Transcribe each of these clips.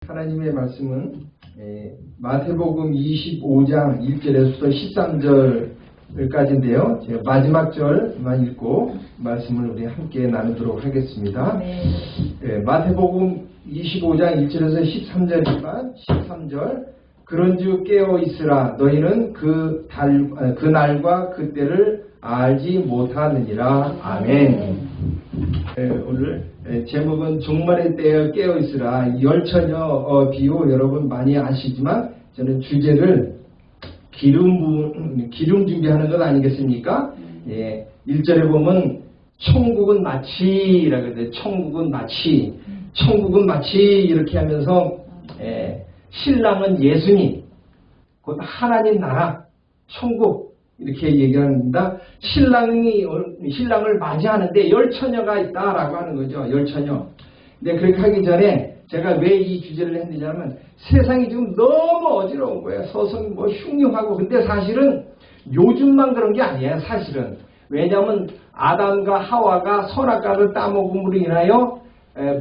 하나님의 말씀은 마태복음 25장 1절에서 13절까지인데요. 제가 마지막 절만 읽고 말씀을 우리 함께 나누도록 하겠습니다. 마태복음 25장 1절에서 13절이지만 13절 그런즉 깨어 있으라 너희는 그 날과 그때를 알지 못하느니라. 아멘. 오늘 제목은 종말의 때에 깨어 있으라. 열처녀 비유 여러분 많이 아시지만 저는 주제를 기름 준비하는 것 아니겠습니까? 1절에 보면 천국은 마치라고 그러는데 천국은 마치 이렇게 하면서 신랑은 예수님, 곧 하나님 나라, 천국 이렇게 얘기합니다. 신랑을 맞이하는데 열처녀가 있다라고 하는 거죠. 열처녀. 근데 그렇게 하기 전에 제가 왜 이 주제를 했느냐면 세상이 지금 너무 어지러운 거예요. 서성 흉흉하고. 근데 사실은 요즘만 그런 게 아니에요. 사실은. 왜냐하면 아담과 하와가 선악과를 따먹음으로 인하여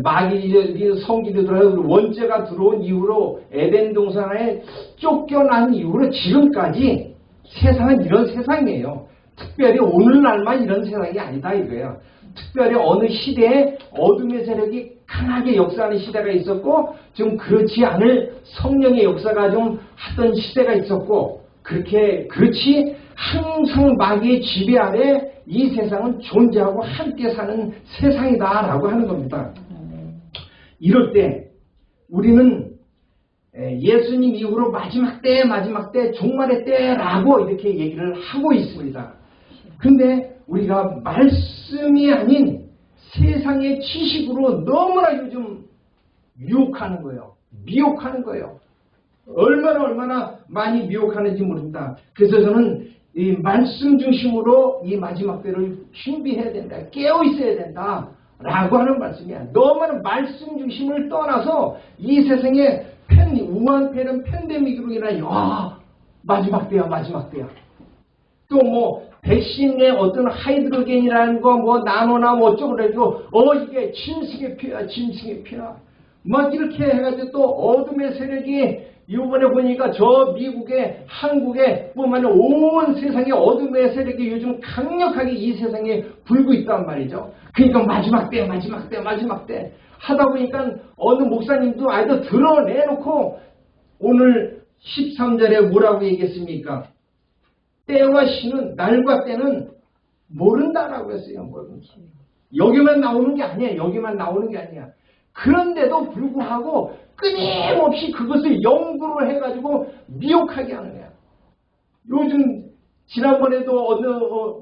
마귀 성질이 들어서 원죄가 들어온 이후로 에덴 동산에 쫓겨난 이후로 지금까지 세상은 이런 세상이에요. 특별히 오늘날만 이런 세상이 아니다 이거예요. 특별히 어느 시대에 어둠의 세력이 강하게 역사하는 시대가 있었고 좀 그렇지 않을 성령의 역사가 좀 하던 시대가 있었고 그렇지 항상 마귀의 지배 아래 이 세상은 존재하고 함께 사는 세상이다라고 하는 겁니다. 이럴 때 우리는 예수님 이후로 마지막 때, 종말의 때라고 이렇게 얘기를 하고 있습니다. 근데 우리가 말씀이 아닌 세상의 지식으로 너무나 요즘 미혹하는 거예요. 얼마나 많이 미혹하는지 모릅니다. 그래서 저는 이 말씀 중심으로 이 마지막 때를 준비해야 된다. 깨어 있어야 된다. 라고 하는 말씀이야. 너무나 말씀 중심을 떠나서 이 세상에 우한폐렴 팬데믹으로 인하여 마지막 때야. 또 백신의 어떤 하이드로겐이라는 거 나노나 어쩌고 그래가지고 이게 짐승의 피야. 막 이렇게 해가지고 또 어둠의 세력이 이번에 보니까 저 미국에 한국에 뿐만 아니라 온 세상에 어둠의 세력이 요즘 강력하게 이 세상에 불고 있단 말이죠. 그러니까 마지막 때 하다 보니까 어느 목사님도 아이들 드러내놓고 오늘 13절에 뭐라고 얘기했습니까? 때와 시는 날과 때는 모른다라고 했어요. 여기만 나오는 게 아니야. 그런데도 불구하고 끊임없이 그것을 연구를 해가지고 미혹하게 하는 거야. 요즘 지난번에도 어느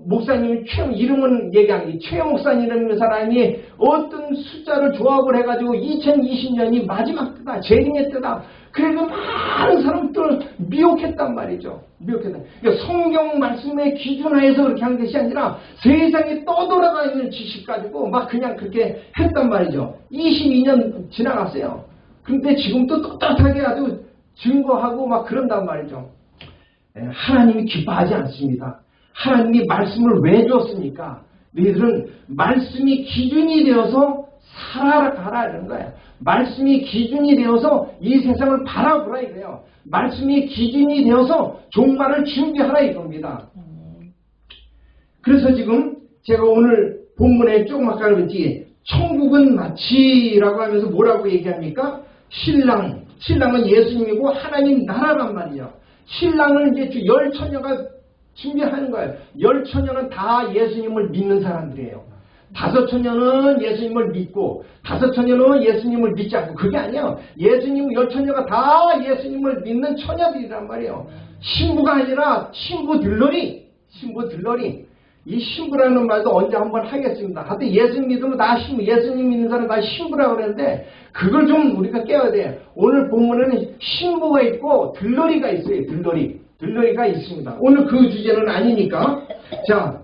목사님이 이름은 얘기한 게 최 목사님이라는 사람이 어떤 숫자를 조합을 해가지고 2020년이 마지막 때다, 재림의 때다. 그래서 많은 사람들을 미혹했단 말이죠. 그러니까 성경 말씀의 기준하에서 그렇게 한 것이 아니라 세상에 떠돌아다니는 지식 가지고 막 그냥 그렇게 했단 말이죠. 22년 지나갔어요. 근데 지금도 떳떳하게 아주 증거하고 막 그런단 말이죠. 하나님이 기뻐하지 않습니다. 하나님이 말씀을 왜 줬습니까? 너희들은 말씀이 기준이 되어서 살아가라 이런 거예요. 말씀이 기준이 되어서 이 세상을 바라보라 이거예요. 말씀이 기준이 되어서 종말을 준비하라 이겁니다. 그래서 지금 제가 오늘 본문에 조금 아까 그랬지 천국은 마치라고 하면서 뭐라고 얘기합니까? 신랑은 예수님이고 하나님 나라란 말이에요. 신랑을 이제 열처녀가 준비하는 거예요. 열처녀는 다 예수님을 믿는 사람들이에요. 5처녀는 예수님을 믿고 5처녀는 예수님을 믿지 않고 그게 아니에요. 열처녀가 다 예수님을 믿는 처녀들이란 말이에요. 신부가 아니라 신부들러리. 이 신부라는 말도 언제 한번 하겠습니다. 하여튼 예수님 믿으면 다 신부, 예수님 믿는 사람 다 신부라고 그러는데 그걸 좀 우리가 깨워야 돼요. 오늘 본문에는 신부가 있고 들러리가 있어요. 들러리가 있습니다. 오늘 그 주제는 아니니까. 자,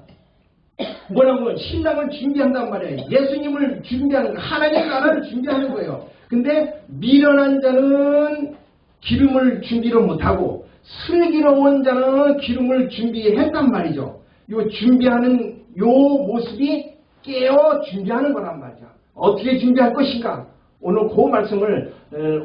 뭐라고 신랑을 준비한단 말이에요. 예수님을 준비하는 거, 하나님 나라를 준비하는 거예요. 근데 미련한 자는 기름을 준비를 못하고 슬기로운 자는 기름을 준비했단 말이죠. 요 준비하는 요 모습이 깨어 준비하는 거란 말이죠. 어떻게 준비할 것인가? 오늘 그 말씀을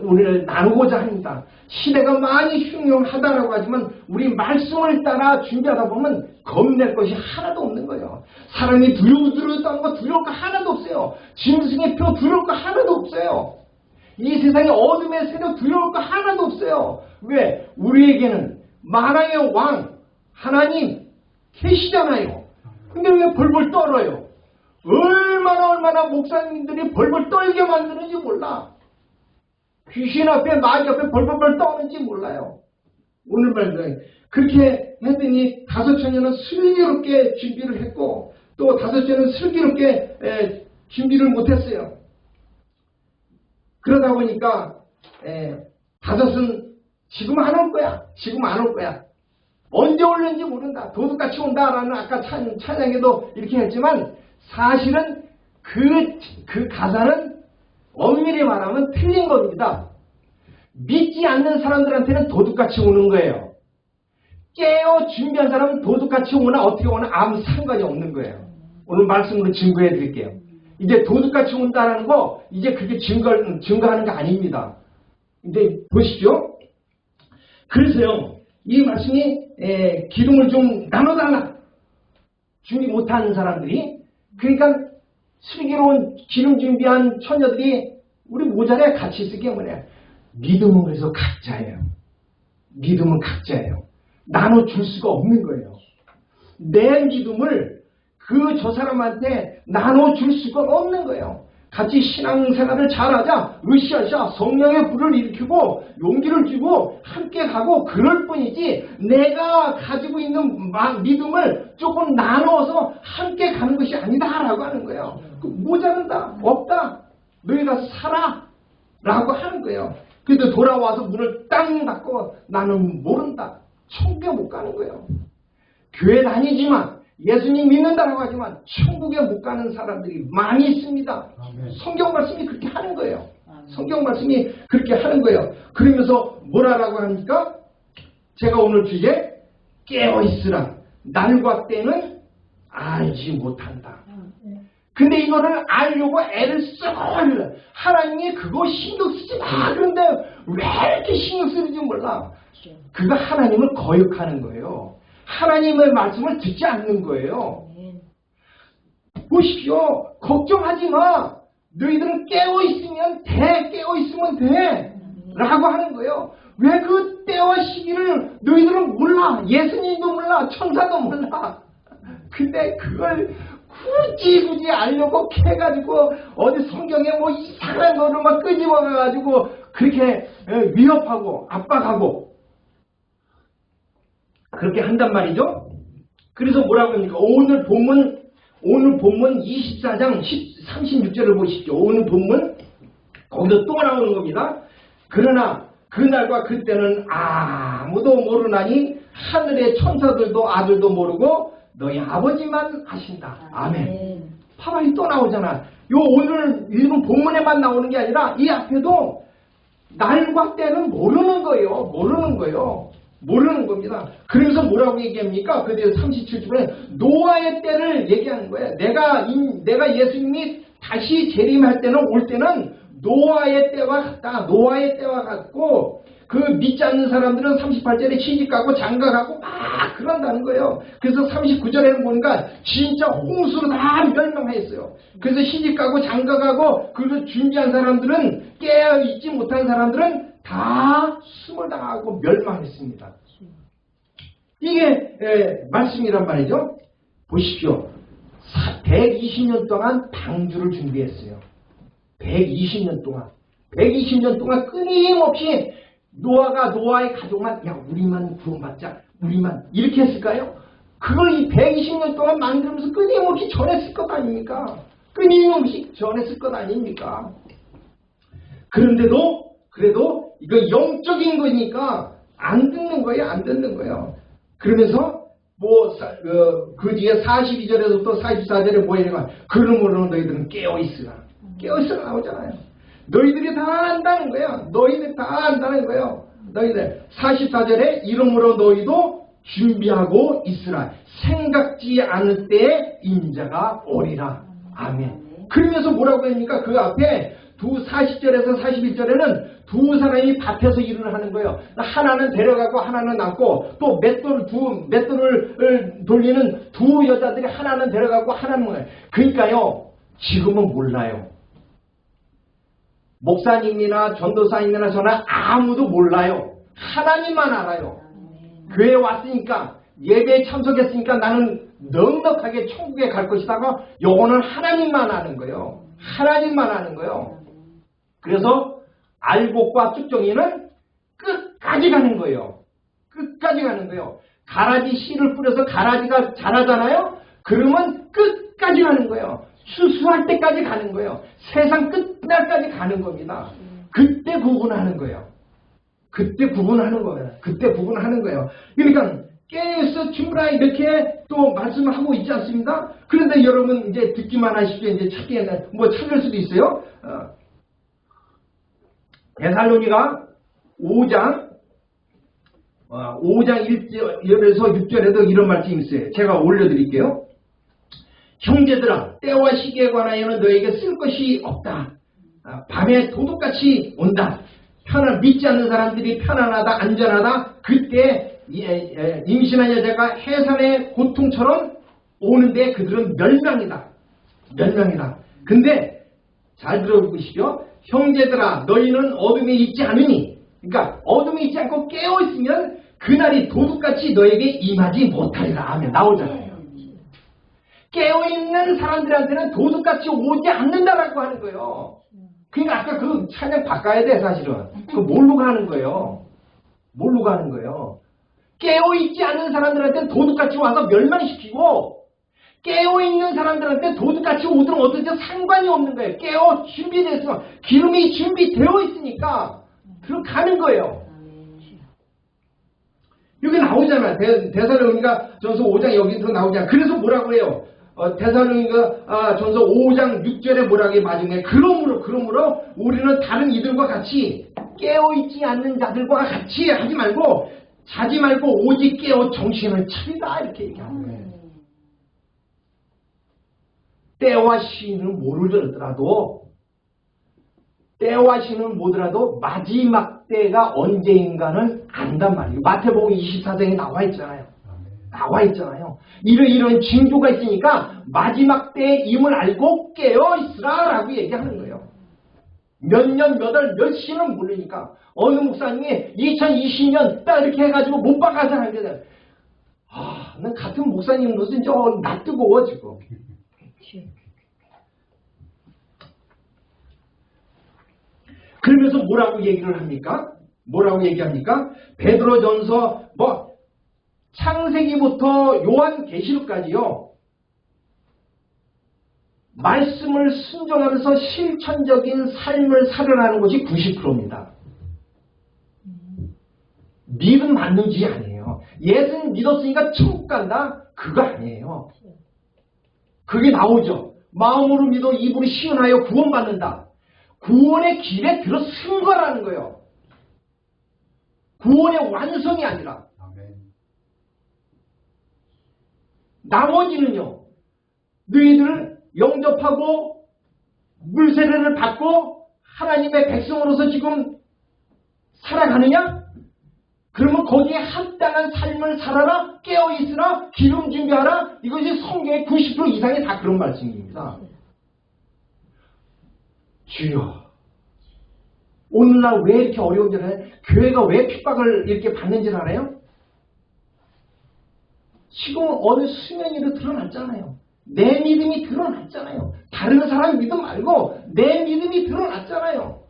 오늘 나누고자 합니다. 시대가 많이 흉흉하다라고 하지만 우리 말씀을 따라 준비하다 보면 겁낼 것이 하나도 없는 거예요. 사람이 두려웠다는 거 두려울 거 하나도 없어요. 짐승의 표 두려울 거 하나도 없어요. 이 세상에 어둠의 세력 두려울 거 하나도 없어요. 왜? 우리에게는 만왕의 왕 하나님 계시잖아요. 근데 왜 벌벌 떨어요? 얼마나 목사님들이 벌벌 떨게 만드는지 몰라. 귀신 앞에 마귀 앞에 벌벌 떠는지 몰라요. 오늘 말도 그렇게 했더니 다섯 처녀는 슬기롭게 준비를 했고 또 다섯 처녀는 슬기롭게 준비를 못했어요. 그러다 보니까 다섯은 지금 안 올 거야. 지금 안 올 거야. 언제 올는지 모른다. 도둑같이 온다라는 아까 찬양에도 이렇게 했지만 사실은 그 가사는 엄밀히 말하면 틀린 겁니다. 믿지 않는 사람들한테는 도둑같이 오는 거예요. 깨어 준비한 사람은 도둑같이 오나 어떻게 오나 아무 상관이 없는 거예요. 오늘 말씀으로 증거해 드릴게요. 이제 도둑같이 온다라는 거 이제 그게 증거하는 거 아닙니다. 근데 보십시오. 그래서요. 이 말씀이 기름을 좀 나눠달라. 준비 못하는 사람들이 그러니까 슬기로운 기름 준비한 처녀들이 우리 모자에 같이 있을 게 뭐냐. 믿음은 그래서 각자예요. 믿음은 각자예요. 나눠줄 수가 없는 거예요. 내 믿음을 저 사람한테 나눠줄 수가 없는 거예요. 같이 신앙생활을 잘하자 으쌰으쌰 성령의 불을 일으키고 용기를 주고 함께 가고 그럴 뿐이지 내가 가지고 있는 믿음을 조금 나눠서 함께 가는 것이 아니다라고 하는 거예요. 모자른다 없다 너희가 살아 라고 하는 거예요. 근데 돌아와서 문을 땅 닫고 나는 모른다. 천국에 못 가는 거예요. 교회 다니지만 예수님 믿는다라고 하지만 천국에 못 가는 사람들이 많이 있습니다. 아멘. 성경 말씀이 그렇게 하는 거예요. 아멘. 성경 말씀이 그렇게 하는 거예요. 그러면서 뭐라고 합니까? 제가 오늘 주제 깨어있으라. 날과 때는 알지 못한다. 근데 이거를 알려고 애를 쓰고 하나님이 그거 신경 쓰지 마. 그런데 왜 이렇게 신경 쓰는지 몰라. 그거 하나님을 거역하는 거예요. 하나님의 말씀을 듣지 않는 거예요. 보십시오. 걱정하지 마. 너희들은 깨어있으면 돼. 깨어있으면 돼. 라고 하는 거예요. 왜 그 때와 시기를 너희들은 몰라. 예수님도 몰라. 천사도 몰라. 근데 그걸 굳이 알려고 해가지고 어디 성경에 뭐 이상한 거를 막 끄집어가지고 그렇게 위협하고 압박하고 그렇게 한단 말이죠. 그래서 뭐라고 합니까? 오늘 본문 24장 36절을 보십시오. 오늘 본문 거기서 또 나오는 겁니다. 그러나 그날과 그때는 아무도 모르나니 하늘의 천사들도 아들도 모르고 너희 아버지만 아신다. 아멘. 파발이 또 나오잖아. 오늘 읽은 본문에만 나오는 게 아니라 이 앞에도 날과 때는 모르는 거예요. 모르는 겁니다. 그래서 뭐라고 얘기합니까? 그 뒤에 37절에 노아의 때를 얘기하는 거예요. 내가 예수님이 다시 재림할 때는 올 때는 노아의 때와 같다. 노아의 때와 같고 그 믿지 않는 사람들은 38절에 시집가고 장가가고 막 그런다는 거예요. 그래서 39절에는 보니까 진짜 홍수로 다 멸망했어요. 그래서 시집가고 장가가고 그래서 준비한 사람들은 깨어있지 못한 사람들은 다 숨을 당하고 멸망했습니다. 이게 말씀이란 말이죠. 보십시오. 120년 동안 방주를 준비했어요. 120년 동안 끊임없이 노아의 가족만 우리만 구원받자 우리만 이렇게 했을까요? 그걸 이 120년 동안 만들면서 끊임없이 전했을 것 아닙니까? 그래도 이거 영적인 거니까 안 듣는 거예요. 그러면서 그 뒤에 42절에서부터 44절에 뭐냐면 그러므로 너희들은 깨어있으라 나오잖아요. 너희들이 다 안다는 거야. 너희들 44절에 이러므로 너희도 준비하고 있으라. 생각지 않을 때에 인자가 오리라. 아멘. 그러면서 뭐라고 합니까? 그 앞에 40절에서 41절에는 두 사람이 밭에서 일을 하는 거예요. 하나는 데려가고 하나는 남고, 또 맷돌을 돌리는 두 여자들이 하나는 데려가고 하나는 거예요. 그러니까요, 지금은 몰라요. 목사님이나 전도사님이나 저나 아무도 몰라요. 하나님만 알아요. 교회에 왔으니까, 예배에 참석했으니까 나는 넉넉하게 천국에 갈 것이다가 요거는 하나님만 아는 거예요. 하나님만 아는 거예요. 그래서 알곡과 쭉정이는 끝까지 가는 거예요. 끝까지 가는 거예요. 가라지 씨를 뿌려서 가라지가 자라잖아요. 그러면 끝까지 가는 거예요. 수수할 때까지 가는 거예요. 세상 끝날까지 가는 겁니다. 그때 구분하는 거예요. 그때 구분하는 거예요. 그때 구분하는 거예요. 그러니까 깨어서 주무라 이렇게 또 말씀을 하고 있지 않습니까? 그런데 여러분 이제 듣기만 하십시오. 이제 찾기에는 뭐 찾을 수도 있어요. 데살로니가 5장 1절에서 6절에도 이런 말씀이 있어요. 제가 올려드릴게요. 형제들아, 때와 시기에 관하여는 너에게 쓸 것이 없다. 밤에 도둑같이 온다. 믿지 않는 사람들이 편안하다, 안전하다. 그때 임신한 여자가 해산의 고통처럼 오는데 그들은 멸망이다. 멸망이다. 근데 잘 들어보시죠. 형제들아, 너희는 어둠에 있지 않으니, 그러니까 어둠에 있지 않고 깨어있으면 그날이 도둑같이 너에게 임하지 못하리라 하면 나오잖아요. 깨어있는 사람들한테는 도둑같이 오지 않는다라고 하는 거예요. 그러니까 아까 그 찬양 바꿔야 돼, 사실은. 그거 뭘로 가는 거예요? 뭘로 가는 거예요? 깨어있지 않은 사람들한테는 도둑같이 와서 멸망시키고, 깨어있는 사람들한테 도둑같이 오든 어든지 상관이 없는 거예요. 깨어 준비되어 있으면, 기름이 준비되어 있으니까 들어가는 거예요. 여기 나오잖아. 데살로니가 전서 5장 여기서 나오잖아. 그래서 뭐라고 해요? 데살로니가 전서 5장 6절에 뭐라고 해? 마지막에 그러므로 우리는 다른 이들과 같이 깨어있지 않는 자들과 같이 하지 말고 자지 말고 오직 깨어 정신을 차리라 이렇게 얘기하는 거예요. 때와 시는 모르더라도 마지막 때가 언제인가는 안단 말이에요. 마태복음 24장에 나와 있잖아요. 나와 있잖아요. 이런 징조가 있으니까 마지막 때의 임을 알고 깨어 있으라 라고 얘기하는 거예요. 몇 년, 몇 월, 몇 시는 모르니까 어느 목사님이 2020년 딱 이렇게 해가지고 못 박아서 하거든. 난 같은 목사님으로서 좀 낯뜨거워 지금. 그러면서 뭐라고 얘기를 합니까? 뭐라고 얘기합니까? 베드로전서 창세기부터 요한계시록까지요. 말씀을 순종하면서 실천적인 삶을 살아가는 것이 90%입니다. 믿음 맞는지 아니에요. 예수는 믿었으니까 천국 간다? 그거 아니에요. 그게 나오죠. 마음으로 믿어 입으로 시인하여 구원받는다. 구원의 길에 들어선 거라는 거예요. 구원의 완성이 아니라. 나머지는요. 너희들은 영접하고 물세례를 받고 하나님의 백성으로서 지금 살아가느냐? 그러면 거기에 합당한 삶을 살아라, 깨어있으라, 기름 준비하라. 이것이 성경의 90% 이상이 다 그런 말씀입니다. 주여, 오늘날 왜 이렇게 어려운지 알아요? 교회가 왜 핍박을 이렇게 받는지 알아요? 지금 어느 수면위로 드러났잖아요. 내 믿음이 드러났잖아요. 다른 사람 믿음 말고 내 믿음이 드러났잖아요.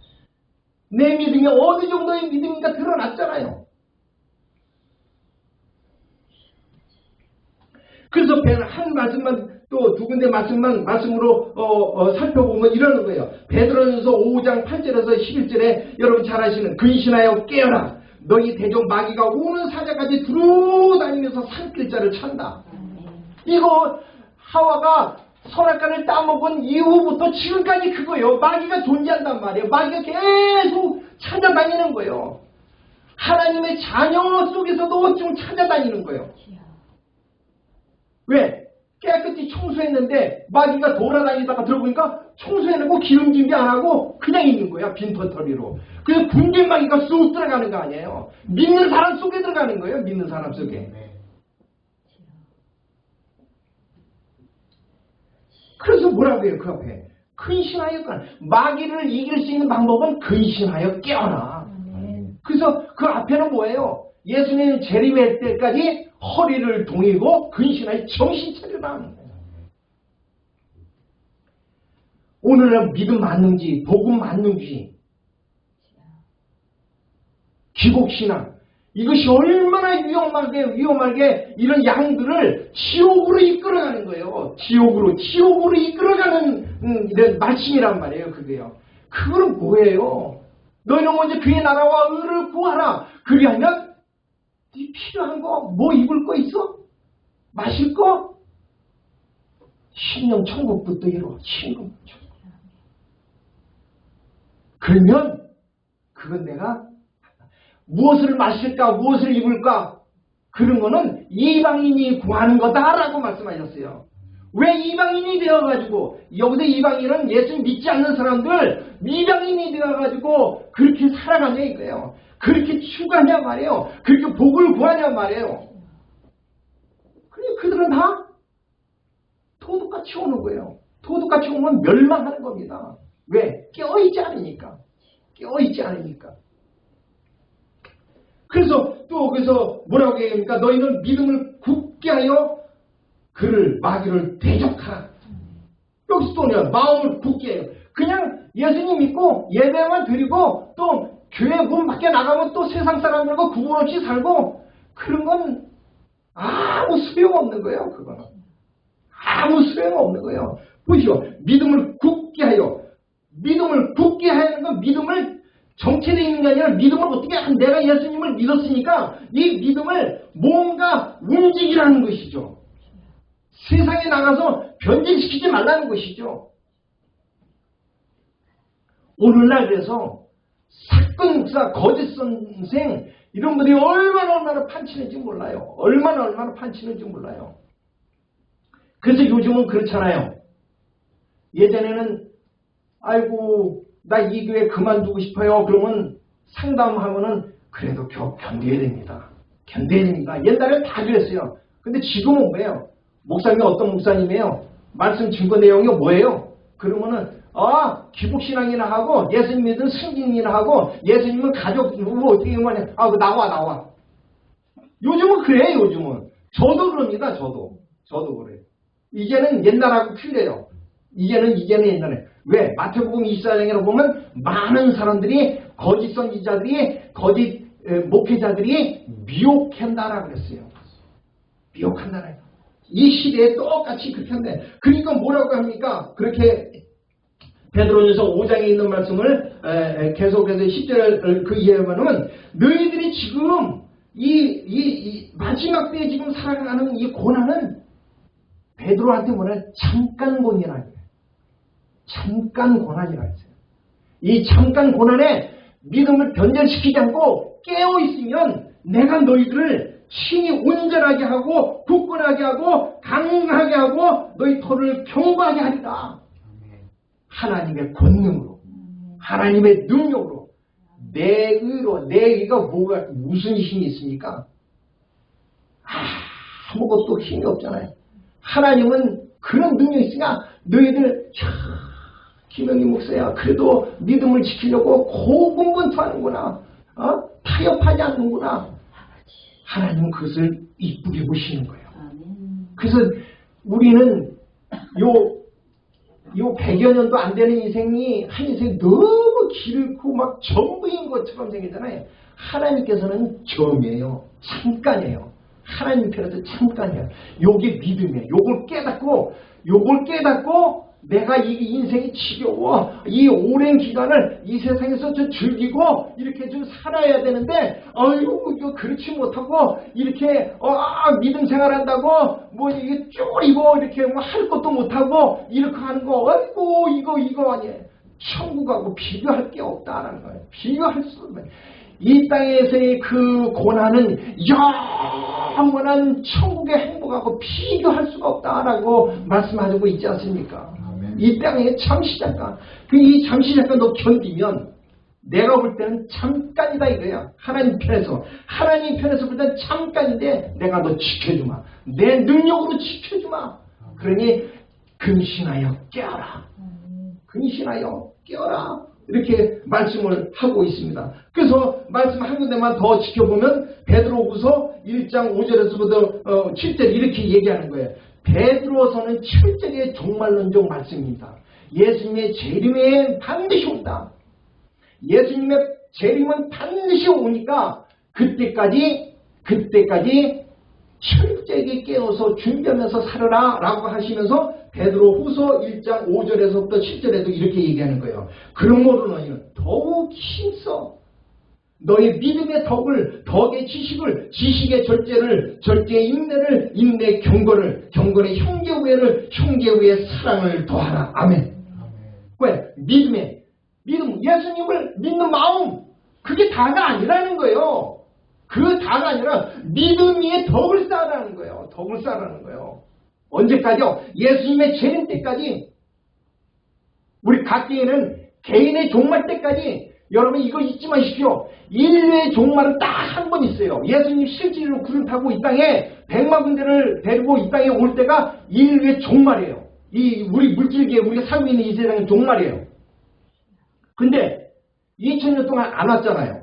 내 믿음이 어느 정도의 믿음인가 드러났잖아요. 그래서 한 말씀만 또 두 군데 말씀으로 살펴보면 이러는 거예요. 베드로전서 5장 8절에서 11절에 여러분 잘 아시는 근신하여 깨어라. 너희 대적 마귀가 우는 사자까지 두루다니면서 산길자를 찬다. 이거 하와가 선악과를 따먹은 이후부터 지금까지 그거예요. 마귀가 존재한단 말이에요. 마귀가 계속 찾아다니는 거예요. 하나님의 자녀 속에서도 좀 찾아다니는 거예요. 왜? 깨끗이 청소했는데 마귀가 돌아다니다가 들어보니까 청소해놓고 기름 준비 안 하고 그냥 있는 거야. 빈터터리로. 그래서 군대 마귀가 쑥 들어가는 거 아니에요. 믿는 사람 속에 들어가는 거예요. 믿는 사람 속에. 그래서 뭐라고 해요? 그 앞에 근신하여 깨어라. 마귀를 이길 수 있는 방법은 근신하여 깨어라. 그래서 그 앞에는 뭐예요? 예수님 재림할 때까지 허리를 동이고 근신하여 정신 차리라 하는 거예요. 오늘은 믿음 맞는지 복음 맞는지 기복신앙 이것이 얼마나 위험하게 이런 양들을 지옥으로 이끌어가는 거예요. 지옥으로 이끌어가는 이런 말씀이란 말이에요. 그게요. 그거는 뭐예요? 너희는 먼저 그의 나라와 의를 구하라. 그리하면 네 필요한 거 뭐 입을 거 있어? 마실 거? 신령 천국부터 이루어. 신령 천국. 그러면 그건 내가 무엇을 마실까 무엇을 입을까 그런 거는 이방인이 구하는 거다라고 말씀하셨어요. 왜 이방인이 되어가지고 여기서 이방인은 예수 믿지 않는 사람들 이방인이 되어가지고 그렇게 살아가냐 이거예요. 그렇게 추구하냐 말이에요. 그렇게 복을 구하냐 말이에요. 그러니 그들은 다 도둑같이 오는 거예요. 도둑같이 오면 멸망하는 겁니다. 왜? 깨어있지 않으니까. 그래서 또 거기서 뭐라고 얘기합니까? 너희는 믿음을 굳게 하여 그를 마귀를 대적하라. 여기서 또는 마음을 굳게 해요. 그냥 예수님 믿고 예배만 드리고 또 교회 문 밖에 나가면 또 세상 사람들과 구분 없이 살고 그런 건 아무 소용없는 거예요. 그거는 아무 소용없는 거예요. 보시오. 믿음을 굳게 하여 하는 건 믿음을 정체되어 있는 게 아니라 믿음을 어떻게 내가 예수님을 믿었으니까 이 믿음을 뭔가 움직이라는 것이죠. 세상에 나가서 변질시키지 말라는 것이죠. 오늘날 그래서 사건 목사, 거짓 선생 이런 분들이 얼마나 판치는지 몰라요. 얼마나 판치는지 몰라요. 그래서 요즘은 그렇잖아요. 예전에는 아이고 나 이 교회 그만두고 싶어요. 그러면 상담하면은 그래도 견뎌야 됩니다. 옛날엔 다 그랬어요. 근데 지금은 뭐예요? 목사님이 어떤 목사님이에요? 말씀 증거 내용이 뭐예요? 그러면은 기복신앙이나 하고 예수님 믿은 승진이나 하고 예수님은 가족 누구 어떻게 하냐? 나와. 요즘은 그래요. 요즘은 저도 그럽니다. 저도 그래요. 이제는 옛날하고 틀려요. 이제는 옛날에. 왜? 마태복음 24장에 보면 많은 사람들이 거짓 선지자들이 거짓 목회자들이 미혹한다라고 그랬어요. 미혹한다라고. 이 시대에 똑같이 그렇게 한다. 그러니까 뭐라고 합니까? 그렇게 베드로전서 5장에 있는 말씀을 계속해서 10절 그 이해하면 너희들이 지금 이 마지막 때에 지금 살아가는 이 고난은 베드로한테 뭐냐? 잠깐 고난이라는 거예요. 잠깐 고난이라 했어요. 이 잠깐 고난에 믿음을 변절시키지 않고 깨어있으면 내가 너희들을 친히 온전하게 하고 굳건하게 하고 강하게 하고 너희 터를 견고하게 하리라. 하나님의 권능으로 하나님의 능력으로 내 의가 무슨 힘이 있습니까? 아무것도 힘이 없잖아요. 하나님은 그런 능력이 있으니까 너희들 김영희 목사야 그래도 믿음을 지키려고 고군분투하는구나. 타협하지 않는구나. 하나님은 그것을 이쁘게 보시는 거예요. 그래서 우리는 요 100여 년도 안 되는 인생이 한 인생이 너무 길고 막 전부인 것처럼 생기잖아요. 하나님께서는 점이에요. 잠깐이에요. 하나님 편에서 잠깐이에요. 요게 믿음이에요. 요걸 깨닫고 내가 이 인생이 지겨워. 이 오랜 기간을 이 세상에서 좀 즐기고 이렇게 좀 살아야 되는데 이거 그렇지 못하고 이렇게 믿음 생활한다고 뭐 이게 쪼리고 이렇게 뭐 할 것도 못하고 이렇게 하는 거 이거 아니에요. 천국하고 비교할 게 없다라는 거예요. 비교할 수 없는 이 땅에서의 그 고난은 영원한 천국의 행복하고 비교할 수가 없다라고 말씀하고 있지 않습니까? 아멘. 이 땅에 잠시 잠깐, 이 잠시 잠깐 너 견디면 내가 볼 때는 잠깐이다 이거야. 하나님 편에서 볼 때는 잠깐인데 내가 너 지켜주마. 내 능력으로 지켜주마. 그러니 근신하여 깨어라. 근신하여 깨어라. 이렇게 말씀을 하고 있습니다. 그래서 말씀 한 군데만 더 지켜보면 베드로후서 1장 5절에서부터 7절 이렇게 얘기하는 거예요. 베드로서는 7절의 종말론적 말씀입니다. 예수님의 재림에 반드시 온다. 예수님의 재림은 반드시 오니까 그때까지 철저하게 깨어서 준비하면서 살아라 라고 하시면서 베드로후서 1장 5절에서부터 7절에도 이렇게 얘기하는 거예요. 그러므로 너희는 더욱 힘써 너희 믿음의 덕의 지식을, 지식의 절제의 인내를, 인내 경건을, 경건의 형제우애를, 형제우애의 사랑을 더하라. 아멘. 왜? 믿음, 예수님을 믿는 마음, 그게 다가 아니라는 거예요. 그 다가 아니라 믿음 위에 덕을 쌓으라는 거예요. 덕을 쌓으라는 거예요. 언제까지요? 예수님의 재림 때까지, 우리 각 개인의 종말 때까지. 여러분 이거 잊지 마십시오. 인류의 종말은 딱 한 번 있어요. 예수님 실질로 구름 타고 이 땅에 100만 군대를 데리고 이 땅에 올 때가 인류의 종말이에요. 이 우리 물질계에 우리가 살고 있는 이 세상은 종말이에요. 근데 2000년 동안 안 왔잖아요.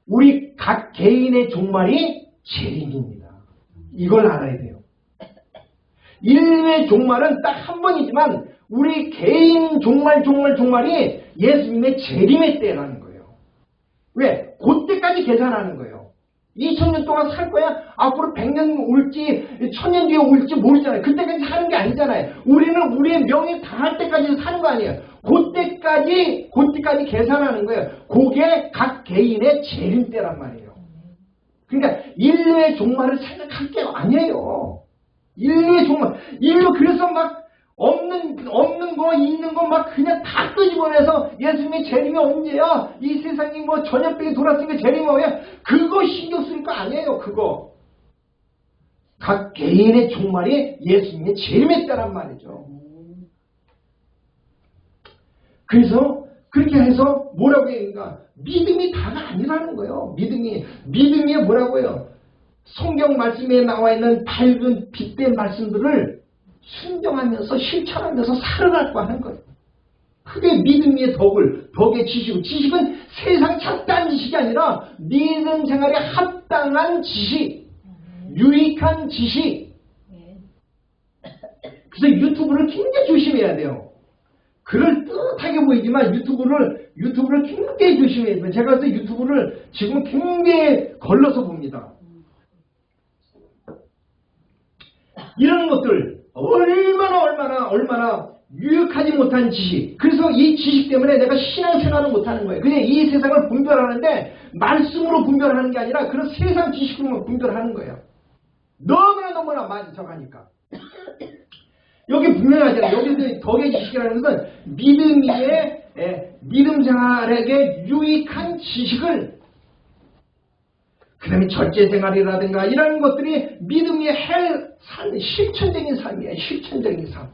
우리 각 개인의 종말이 재림입니다. 이걸 알아야 돼요. 인류의 종말은 딱 한 번이지만 우리 개인 종말이 예수님의 재림의 때라는 거예요. 왜? 그때까지 계산하는 거예요. 2000년 동안 살 거야? 앞으로 100년 올지 1000년 뒤에 올지 모르잖아요. 그때까지 사는 게 아니잖아요. 우리는 우리의 명예 다할 때까지 사는 거 아니에요. 그때까지 계산하는 거예요. 그게 각 개인의 재림 때란 말이에요. 그러니까 인류의 종말을 생각할 게 아니에요. 인류의 종말. 인류 그래서 막 없는 거 있는 거 막 그냥 다 끄집어내서 예수님의 재림이 언제야? 이 세상이 뭐 전염병이 돌았으니까 재림이 뭐야? 그거 신경 쓸 거 아니에요. 그거. 각 개인의 종말이 예수님의 재림에 따란 말이죠. 그래서 그렇게 해서 뭐라고 해야 믿음이 다가 아니라는 거예요. 믿음이 뭐라고 해요? 성경 말씀에 나와 있는 밝은 빛된 말씀들을 순종하면서 실천하면서 살아가고 하는 거예요. 그게 믿음 위의 덕의 지식은 세상 잡다한 지식이 아니라 믿음 생활에 합당한 지식, 유익한 지식. 그래서 유튜브를 굉장히 조심해야 돼요. 글을 뜨뜻하게 보이지만 유튜브를 굉장히 조심해야 돼요. 제가 그래서 유튜브를 지금 굉장히 걸러서 봅니다. 이런 것들 얼마나 유익하지 못한 지식. 그래서 이 지식 때문에 내가 신앙생활을 못하는 거예요. 그냥 이 세상을 분별하는데 말씀으로 분별하는 게 아니라 그런 세상 지식으로만 분별하는 거예요. 너무나 만족하니까. 여기 분명하잖아요. 여기서 덕의 지식이라는 것은 믿음 생활에게 유익한 지식을, 그 다음에 절제 생활이라든가 이런 것들이 믿음의 실천적인 삶이에요. 실천적인 삶.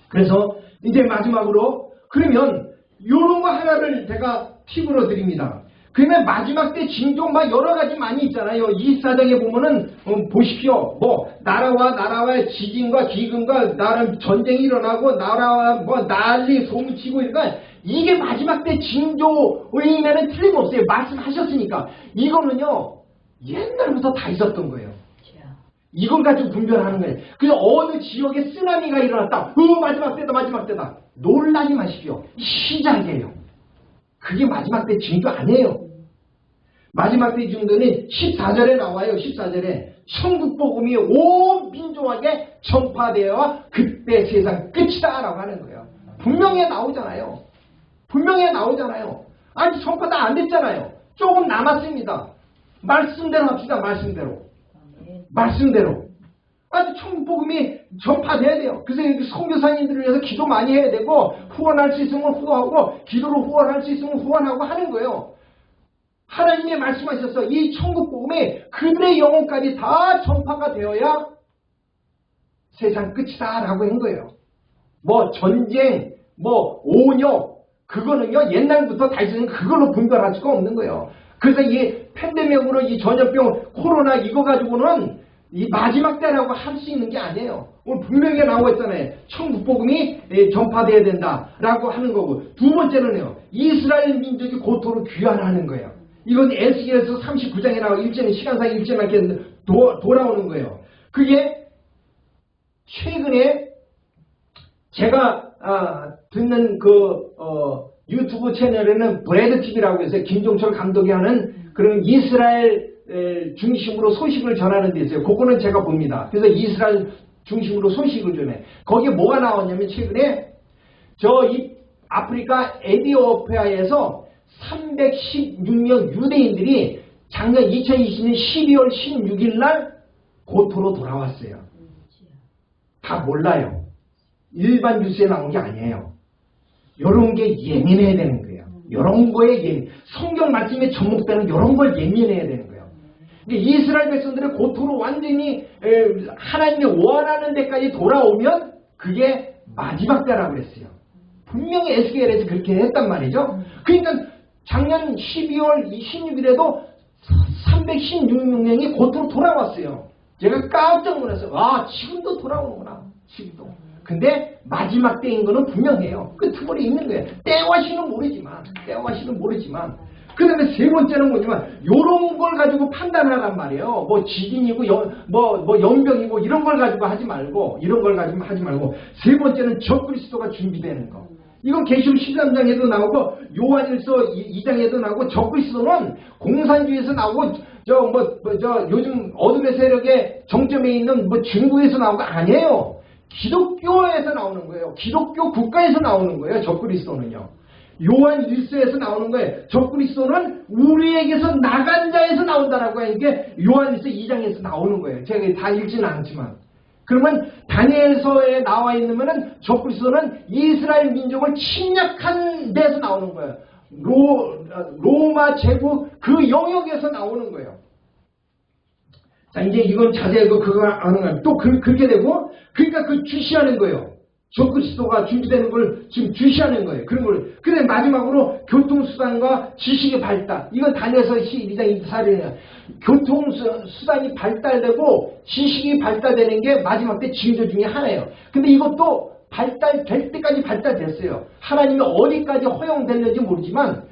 그래서 이제 마지막으로 그러면 이런 거 하나를 제가 팁으로 드립니다. 그러면 마지막 때 징조 막 여러 가지 많이 있잖아요. 24장에 보면은 보십시오. 뭐 나라와 지진과 기근과 나라 전쟁이 일어나고 나라와 뭐 난리 소문치고 이러니까 이게 마지막 때 징조이면은 틀림없어요. 말씀하셨으니까. 이거는요 옛날부터 다 있었던 거예요. 이걸 가지고 분별하는 거예요. 그래서 어느 지역에 쓰나미가 일어났다. 마지막 때다. 놀라지 마십시오. 시작이에요. 그게 마지막 때 징조 아니에요. 마지막 때 징조는 14절에 나와요. 14절에 천국 복음이 온 민족에게 전파되어 그때 세상 끝이다 라고 하는 거예요. 분명히 나오잖아요. 아직 전파 다 안 됐잖아요. 조금 남았습니다. 말씀대로 합시다. 말씀대로. 아직 천국 복음이 전파돼야 돼요. 그래서 선교사님들을 위해서 기도 많이 해야 되고 후원할 수 있으면 후원하고 기도로 후원할 수 있으면 후원하고 하는 거예요. 하나님이 말씀하셔서 이 천국 복음이 그들의 영혼까지 다 전파가 되어야 세상 끝이다 라고 한 거예요. 뭐 전쟁, 뭐 오녀, 그거는요 옛날부터 다 있으니 그걸로 분별할 수가 없는 거예요. 그래서 이 팬데믹으로 이 전염병 코로나 이거 가지고는 이 마지막 때라고 할 수 있는 게 아니에요. 오늘 분명히 나오고 있잖아요. 천국 복음이 전파돼야 된다라고 하는 거고, 두 번째는요 이스라엘 민족이 고토로 귀환하는 거예요. 이건 에스겔서 39장에 나와 일제는 시간상 일제만 이렇게 돌아오는 거예요. 그게 최근에 제가 듣는 유튜브 채널에는 브래드 TV라고 해서 김종철 감독이 하는 그런 이스라엘 중심으로 소식을 전하는 데 있어요. 그거는 제가 봅니다. 그래서 이스라엘 중심으로 소식을 전해. 거기에 뭐가 나왔냐면 최근에 이 아프리카 에티오피아에서 316명 유대인들이 작년 2020년 12월 16일 날 고토로 돌아왔어요. 다 몰라요. 일반 뉴스에 나온 게 아니에요. 이런 게 예민해야 되는 거예요. 이런 거에 성경 말씀에 접목되는 이런 걸 예민해야 되는 거예요. 이스라엘 백성들의 고토로 완전히 하나님이 원하는 데까지 돌아오면 그게 마지막 때라고 그랬어요. 분명히 에스겔에서 그렇게 했단 말이죠. 그러니까 작년 12월 16일에도 316명이 고토로 돌아왔어요. 제가 깜짝 놀랐어요. 지금도 돌아오는구나. 지금도. 근데 마지막 때인 거는 분명해요. 그 틈벌이 있는 거예요. 때와 시는 모르지만. 그 다음에 세 번째는 뭐냐면 요런 걸 가지고 판단하란 말이에요. 뭐 지진이고 뭐 연병이고 이런 걸 가지고 하지 말고 세 번째는 적그리스도가 준비되는 거. 이건 계시록 13장에도 나오고 요한일서 2장에도 나오고, 적그리스도는 공산주의에서 나오고 요즘 어둠의 세력의 정점에 있는 중국에서 나온 거 아니에요. 기독교에서 나오는 거예요. 기독교 국가에서 나오는 거예요. 적그리스도는요. 요한 1서에서 나오는 거예요. 적그리스도는 우리에게서 나간 자에서 나온다라고 하는 게 요한 1서 2장에서 나오는 거예요. 제가 다 읽지는 않지만. 그러면 다니엘서에 나와 있는 적그리스도는 이스라엘 민족을 침략한 데서 나오는 거예요. 로마 제국 그 영역에서 나오는 거예요. 자, 이제 이건 자세히 그거 아는 거예요. 또 그렇게 되고, 그러니까 주시하는 거예요. 적그리스도가 준비되는 걸 지금 주시하는 거예요. 그런 걸. 근데 마지막으로 교통수단과 지식의 발달. 이건 다니엘서 12장 24절이에요. 교통수단이 발달되고 지식이 발달되는 게 마지막 때 징조 중에 하나예요. 근데 이것도 발달될 때까지 발달됐어요. 하나님이 어디까지 허용됐는지 모르지만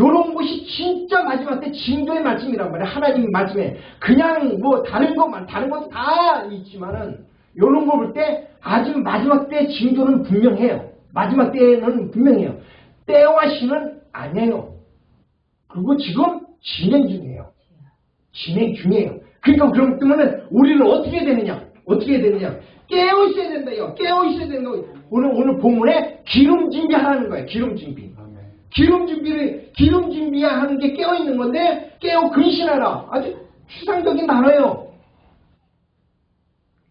요런 것이 진짜 마지막 때 징조의 말씀이란 말이에요. 하나님 말씀에. 그냥 뭐 다른 것도 다 있지만은 요런 거 볼 때 아주 마지막 때 징조는 분명해요. 마지막 때는 분명해요. 때와 시는 아니에요. 그리고 지금 진행 중이에요. 그러니까 그런 때문에 우리는 어떻게 해야 되느냐? 깨어 있어야 된다요. 오늘 본문에 기름 준비하라는 거예요. 기름 준비하는 게 깨어 있는 건데, 깨어 근신하라. 아주 추상적인 단어예요.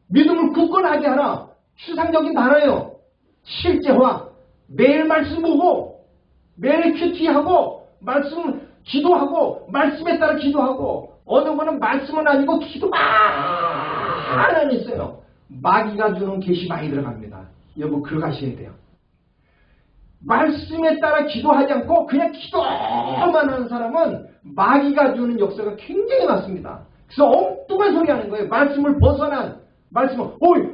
믿음을 굳건하게 하라. 추상적인 단어예요. 실제화. 매일 말씀 보고, 매일 큐티하고, 기도하고, 말씀에 따라 기도하고, 어느 거는 말씀은 아니고 기도만 있어요. 마귀가 주는 계시 많이 들어갑니다. 여보, 그거 가셔야 돼요. 말씀에 따라 기도하지 않고 그냥 기도만 하는 사람은 마귀가 주는 역사가 굉장히 많습니다. 그래서 엉뚱한 소리 하는 거예요. 말씀을 벗어난,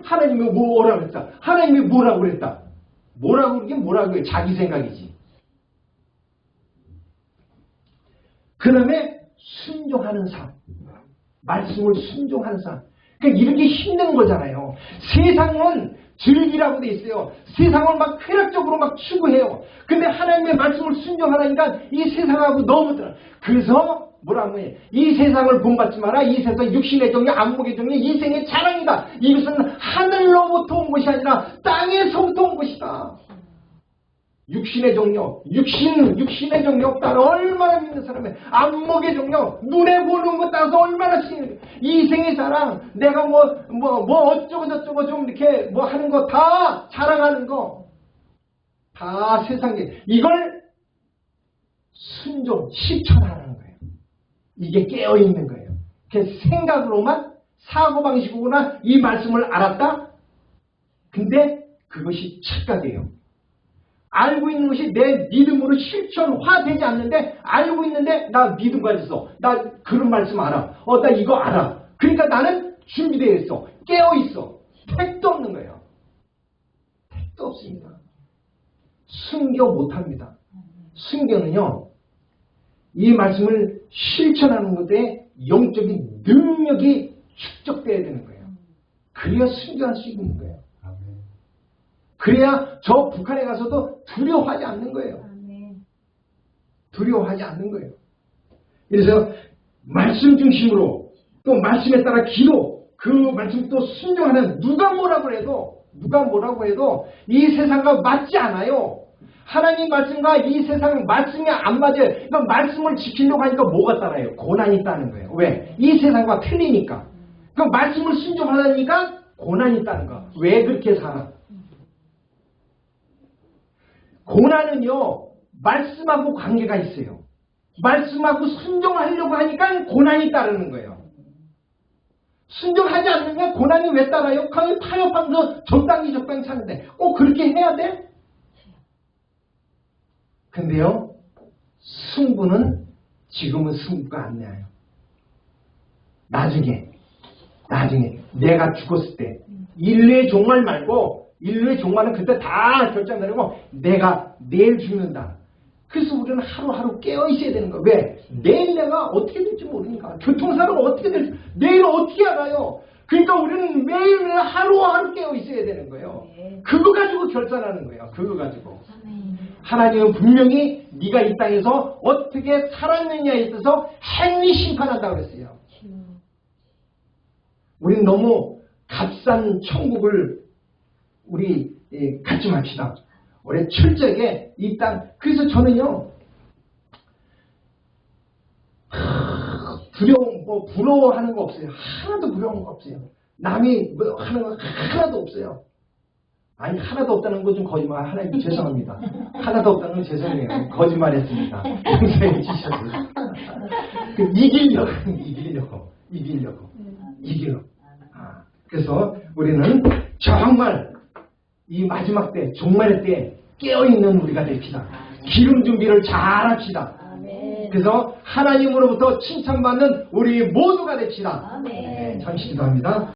하나님이 뭐라고 그랬다. 하나님이 뭐라고 그랬다. 뭐라고 해. 자기 생각이지. 그 다음에 순종하는 삶. 말씀을 순종하는 삶. 그러니까 이런 게 힘든 거잖아요. 세상은 즐기라고 돼 있어요. 세상을 막 쾌락적으로 막 추구해요. 근데 하나님의 말씀을 순종하라니까 이 세상하고 너무 들어. 그래서 뭐라고 해? 이 세상을 본받지 마라. 이 세상 육신의 정리, 안목의 정리, 인생의 자랑이다. 이것은 하늘로부터 온 것이 아니라 땅에서부터 온 것이다. 육신의 정력, 육신의 정력 따라 얼마나 믿는 사람이, 안목의 정력, 눈에 보는 것 따라서 얼마나 이생의 자랑, 내가 어쩌고 저쩌고 좀 이렇게 하는 거 다 자랑하는 거, 다 세상에, 이걸 순종, 실천하라는 거예요. 이게 깨어있는 거예요. 생각으로만 사고방식으로나 이 말씀을 알았다? 근데 그것이 착각이에요. 알고 있는 것이 내 믿음으로 실천화되지 않는데 알고 있는데 나 믿음 가졌어. 나 그런 말씀 알아. 나 이거 알아. 그러니까 나는 준비되어 있어. 깨어있어. 택도 없는 거예요. 택도 없습니다. 순교 못합니다. 순교는요. 이 말씀을 실천하는 것에 영적인 능력이 축적돼야 되는 거예요. 그래야 순교할 수 있는 거예요. 그래야 저 북한에 가서도 두려워하지 않는 거예요. 두려워하지 않는 거예요. 그래서 말씀 중심으로 또 말씀에 따라 기도, 그 말씀 또 순종하는 누가 뭐라고 해도 이 세상과 맞지 않아요. 하나님 말씀과 이 세상 말씀이 안 맞아요. 그러니까 말씀을 지키려고 하니까 뭐가 따라요? 고난이 따는 거예요. 왜? 이 세상과 틀리니까. 그럼 말씀을 순종하려니까 고난이 따는 거. 왜 그렇게 살아? 고난은요, 말씀하고 관계가 있어요. 말씀하고 순종하려고 하니까 고난이 따르는 거예요. 순종하지 않으면 고난이 왜 따라요? 그냥 타협하면서 적당히 사는데 꼭 그렇게 해야 돼? 근데요, 승부는 지금은 승부가 안 나요. 나중에 내가 죽었을 때 인류의 종말 말고 인류의 종말은 그때 다 결정되고 내가 내일 죽는다. 그래서 우리는 하루하루 깨어 있어야 되는 거야. 왜? 내일 내가 어떻게 될지 모르니까. 교통사고가 어떻게 될지 내일 어떻게 알아요? 그러니까 우리는 매일 하루하루 깨어 있어야 되는 거예요. 그거 가지고 결산하는 거예요. 그거 가지고. 하나님은 분명히 네가 이 땅에서 어떻게 살았느냐에 있어서 행위 심판한다고 그랬어요. 우리는 너무 값싼 천국을 우리 갖지 맙시다. 우리 철저하게 이 땅. 그래서 저는요, 부러워하는 거 없어요. 하나도 부러운 거 없어요. 남이 뭐 하는 거 하나도 없어요. 아니, 하나도 없다는 건 좀 거짓말. 하나님 죄송합니다. 하나도 없다는 건 죄송해요. 거짓말했습니다. 용서해 주셔서. 이기려고. 그래서 우리는 정말 이 마지막 때, 종말의 때 깨어있는 우리가 됩시다. 기름 준비를 잘 합시다. 그래서 하나님으로부터 칭찬받는 우리 모두가 됩시다. 네, 잠시 기도합니다.